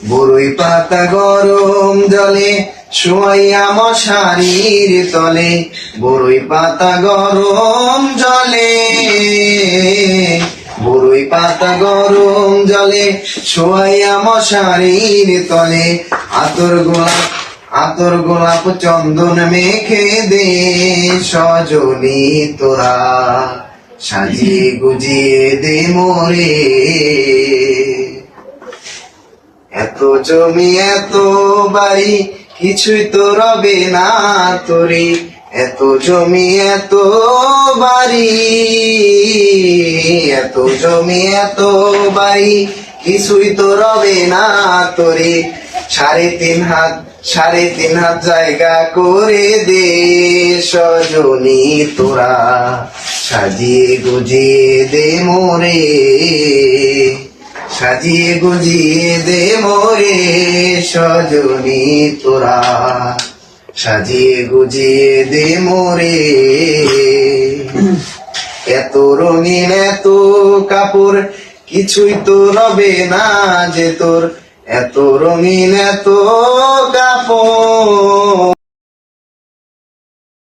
বরই পাতা গরম জলে শোয়াইয়া মশারির তলে, বরই পাতা গরম জলে, বরই পাতা গরম জলে শোয়াইয়া মশারির তলে, আতর গোলাপ চন্দন মেখে দে সজনী তোরা, সাজিয়ে গুজিয়ে দে মোরে। এত জমি এত বাড়ি কিছুই তো রবে না তোরে, এত জমি এত বাড়ি, এত জমি এত বাড়ি কিছুই তো রবে না তোরে, 3.5 হাত জায়গা করে দে সজনী তোরা, সাজিয়ে গুজিয়ে দে মোরে, সাজিয়ে গুজিয়ে দে মোরে সজনী তোরা, সাজিয়ে গুজিয়ে দে মোরে। এত রঙিন এত কাপড় কিছুই তো রবে না যে তোর, এত রঙিন এত কাপড়